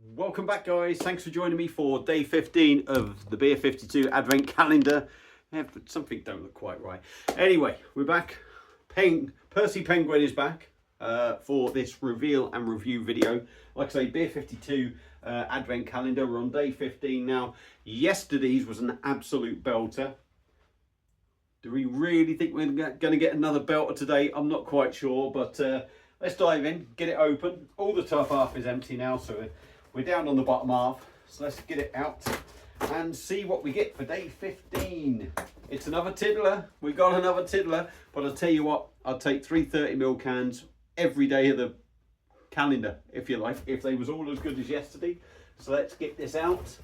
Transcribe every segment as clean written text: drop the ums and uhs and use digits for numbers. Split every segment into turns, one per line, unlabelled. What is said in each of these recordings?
Welcome back, guys. Thanks for joining me for day 15 of the Beer 52 Advent Calendar. Yeah, but something don't look quite right. Anyway, we're back. Percy Penguin is back for this reveal and review video. Like I say, Beer 52 Advent Calendar. We're on day 15 now. Yesterday's was an absolute belter. Do we really think we're going to get another belter today? I'm not quite sure, but let's dive in, get it open. All the top half is empty now, so we're down on the bottom half. So let's get it out and see what we get for day 15. It's another tiddler. We got another tiddler, but I'll tell you what, I'll take 3 30ml cans every day of the calendar, if you like, if they was all as good as yesterday. So let's get this out.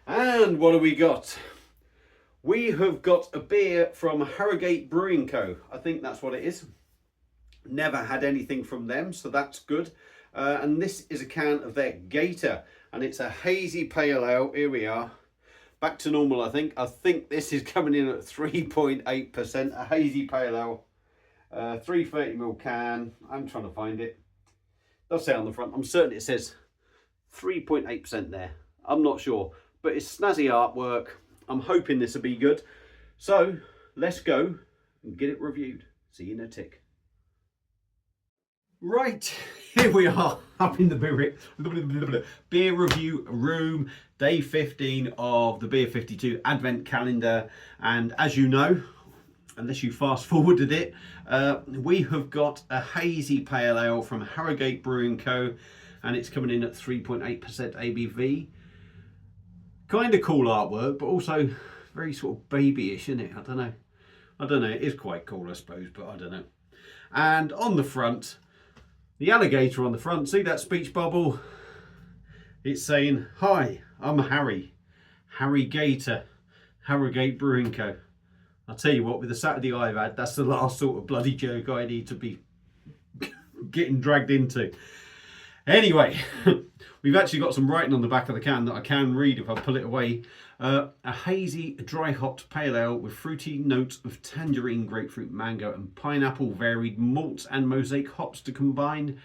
And what have we got? We have got a beer from Harrogate Brewing Co. I think that's what it is. Never had anything from them, so that's good. And this is a can of their Gator, and it's a hazy pale ale. Here we are, back to normal. I think this is coming in at 3.8%, a hazy pale ale, 330ml can. I'm trying to find it. They'll say on the front. I'm certain it says 3.8% there. I'm not sure, but it's snazzy artwork. I'm hoping this will be good. So let's go and get it reviewed. See you in a tick. Right, here we are up in the beer review room, day 15 of the Beer 52 Advent Calendar. And as you know, unless you fast forwarded it, we have got a hazy pale ale from Harrogate Brewing Co. And it's coming in at 3.8% ABV. Kind of cool artwork, but also very sort of babyish, isn't it? I don't know. It is quite cool, I suppose, but I don't know. And on the front, the alligator on the front, see that speech bubble? It's saying, "Hi, I'm Harry Gator, Harrogate Brewing Co." I'll tell you what, with the Saturday I've had, that's the last sort of bloody joke I need to be getting dragged into. Anyway, we've actually got some writing on the back of the can that I can read if I pull it away. A hazy, dry hopped pale ale with fruity notes of tangerine, grapefruit, mango and pineapple, varied malts and mosaic hops to combine.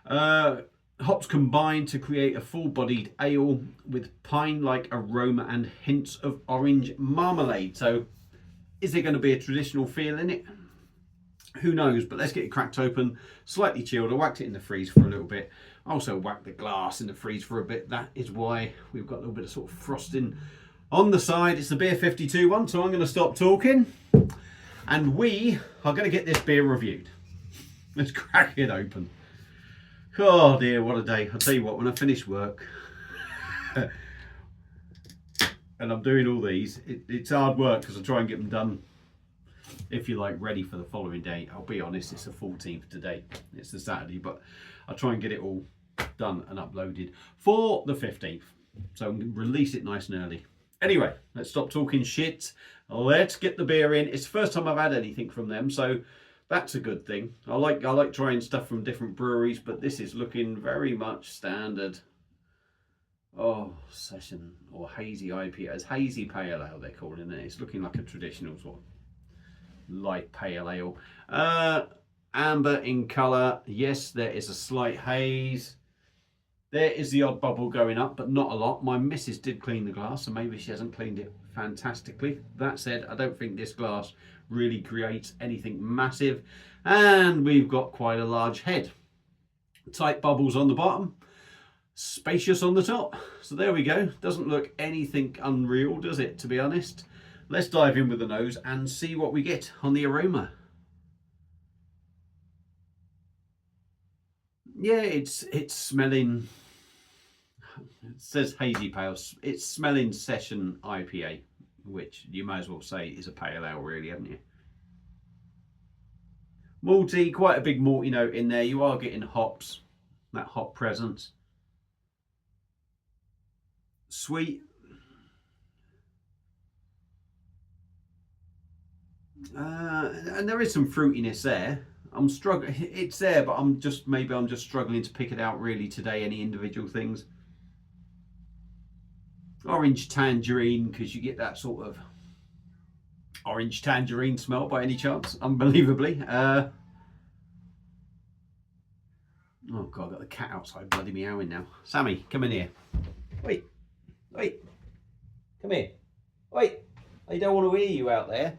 Hops combine to create a full-bodied ale with pine-like aroma and hints of orange marmalade. So, is there going to be a traditional feel in it? Who knows, but let's get it cracked open, slightly chilled. I whacked it in the freeze for a little bit. I also whacked the glass in the freeze for a bit. That is why we've got a little bit of sort of frosting on the side. It's the Beer 52 one, so I'm going to stop talking. And we are going to get this beer reviewed. Let's crack it open. Oh dear, what a day. I'll tell you what, when I finish work and I'm doing all these, it's hard work because I try and get them done, if you like, ready for the following day. I'll be honest, it's the 14th today. It's the Saturday, but I'll try and get it all done and uploaded for the 15th. So I'm going to release it nice and early. Anyway, let's stop talking shit. Let's get the beer in. It's the first time I've had anything from them, so that's a good thing. I like trying stuff from different breweries, but this is looking very much standard. Oh, session or hazy IPA. It's hazy pale ale they're calling it. It's looking like a traditional sort of light pale ale. Amber in colour. Yes, there is a slight haze. There is the odd bubble going up, but not a lot. My missus did clean the glass, so maybe she hasn't cleaned it fantastically. That said, I don't think this glass really creates anything massive. And we've got quite a large head. Tight bubbles on the bottom, spacious on the top. So there we go. Doesn't look anything unreal, does it, to be honest? Let's dive in with the nose and see what we get on the aroma. Yeah, it's smelling, it says hazy pale. It's smelling session IPA, which you may as well say is a pale ale, really, haven't you? Malty, quite a big malty note in there. You are getting hops, that hop presence. Sweet. And there is some fruitiness there. I'm struggling. It's there, but maybe I'm just struggling to pick it out really today. Any individual things. Orange tangerine, because you get that sort of orange tangerine smell by any chance. Unbelievably. Oh God, I've got the cat outside bloody meowing now. Sammy, come in here. Wait, wait, come here. Wait, I don't want to hear you out there.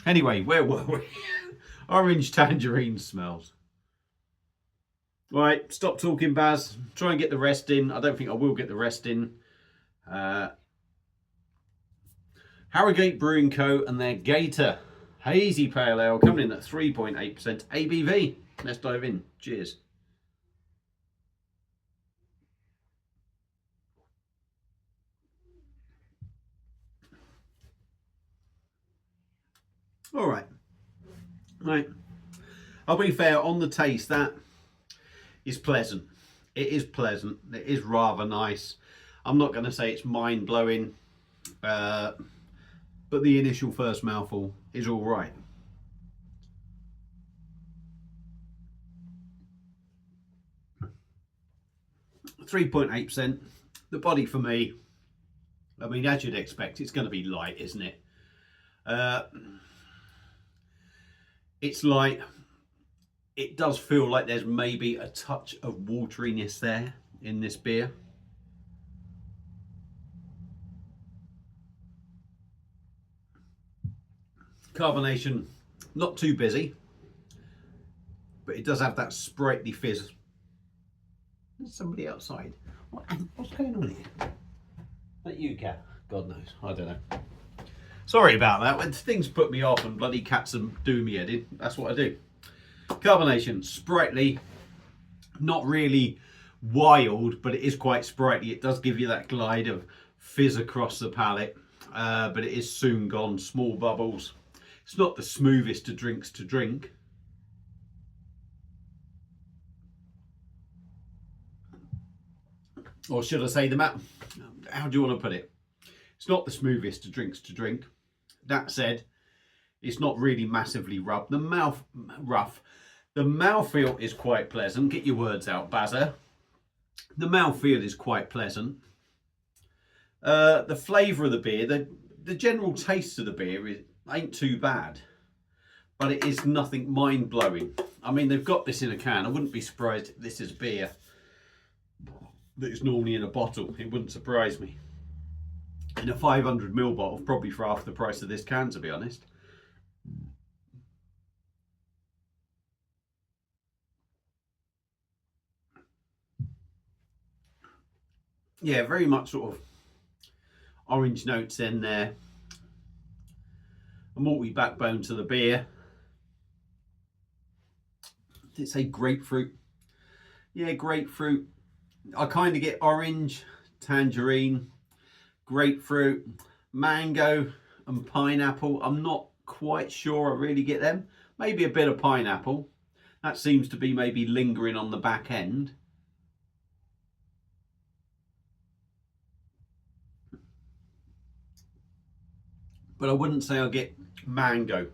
Anyway, where were we? Orange tangerine smells. Right, stop talking, Baz. Try and get the rest in. I don't think I will get the rest in. Harrogate Brewing Co. and their Gator Hazy Pale Ale coming in at 3.8% ABV. Let's dive in. Cheers. All right. Right. I'll be fair, on the taste, that is pleasant. It is pleasant. It is rather nice. I'm not going to say it's mind-blowing, but the initial first mouthful is all right. 3.8%. The body for me, I mean, as you'd expect, it's going to be light, isn't it? It's light. It does feel like there's maybe a touch of wateriness there in this beer. Carbonation, not too busy, but it does have that sprightly fizz. There's somebody outside. What's going on here? Is that you, cat? God knows. I don't know. Sorry about that. When things put me off and bloody cats are doing me head in, that's what I do. Carbonation, sprightly, not really wild, but it is quite sprightly. It does give you that glide of fizz across the palate, but it is soon gone. Small bubbles. It's not the smoothest of drinks to drink. Or should I say how do you want to put it? It's not the smoothest of drinks to drink. That said, it's not really massively rough. The mouthfeel is quite pleasant. Get your words out, Bazza. The mouthfeel is quite pleasant. The flavour of the beer, the general taste of the beer ain't too bad, but it is nothing mind-blowing. I mean, they've got this in a can. I wouldn't be surprised if this is beer that is normally in a bottle. It wouldn't surprise me. In a 500ml bottle, probably for half the price of this can, to be honest. Yeah, very much sort of orange notes in there. A malty backbone to the beer. Did it say grapefruit? Yeah, grapefruit. I kind of get orange, tangerine, grapefruit, mango and pineapple. I'm not quite sure I really get them. Maybe a bit of pineapple. That seems to be maybe lingering on the back end. But I wouldn't say I get mango.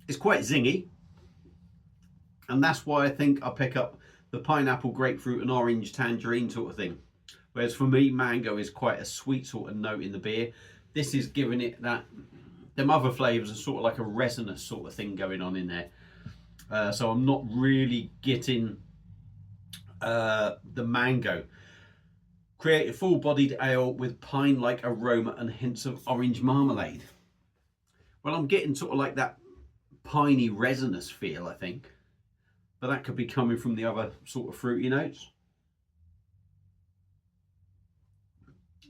It's quite zingy. And that's why I think I pick up the pineapple, grapefruit and orange tangerine sort of thing. Whereas for me, mango is quite a sweet sort of note in the beer. This is giving it that, them other flavours are sort of like a resinous sort of thing going on in there. So I'm not really getting the mango. Create a full-bodied ale with pine-like aroma and hints of orange marmalade. Well, I'm getting sort of like that piney resinous feel, I think. But that could be coming from the other sort of fruity notes.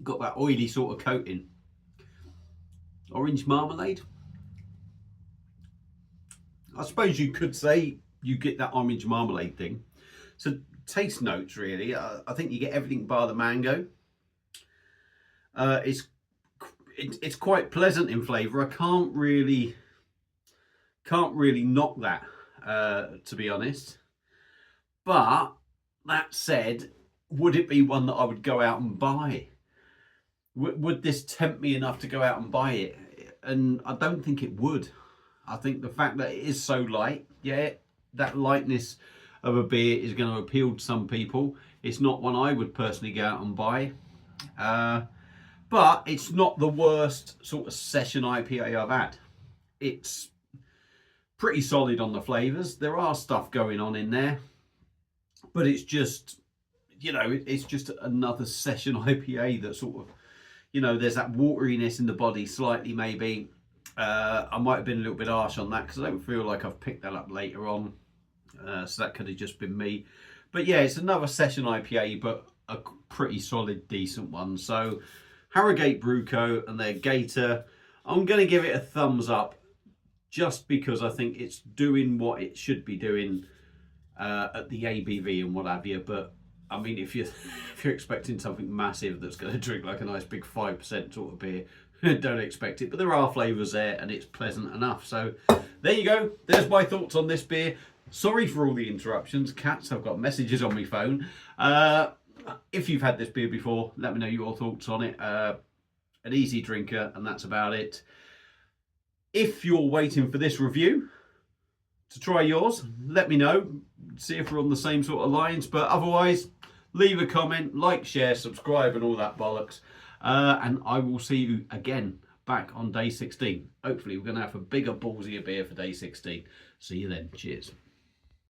Got that oily sort of coating. Orange marmalade. I suppose you could say you get that orange marmalade thing. So taste notes really, I think you get everything bar the mango. It's quite pleasant in flavour. I can't really knock that, to be honest. But that said, would it be one that I would go out and buy? Would this tempt me enough to go out and buy it? And I don't think it would. I think the fact that it is so light, yeah, that lightness of a beer is going to appeal to some people. It's not one I would personally go out and buy. But it's not the worst sort of session IPA I've had. It's Pretty solid on the flavours. There are stuff going on in there, but it's just, you know, it's just another session IPA that sort of, you know, there's that wateriness in the body slightly maybe. I might have been a little bit harsh on that because I don't feel like I've picked that up later on. So that could have just been me. But yeah, it's another session IPA, but a pretty solid, decent one. So Harrogate Brew Co. and their Gator, I'm going to give it a thumbs up just because I think it's doing what it should be doing at the ABV and what have you. But I mean, if you're expecting something massive that's going to drink like a nice big 5% sort of beer, don't expect it. But there are flavours there and it's pleasant enough. So there you go. There's my thoughts on this beer. Sorry for all the interruptions. Cats, I've got messages on my phone. If you've had this beer before, let me know your thoughts on it. An easy drinker, and that's about it. If you're waiting for this review to try yours, let me know. See if we're on the same sort of lines. But otherwise, leave a comment, like, share, subscribe, and all that bollocks. And I will see you again back on day 16. Hopefully, we're going to have a bigger, ballsier beer for day 16. See you then. Cheers.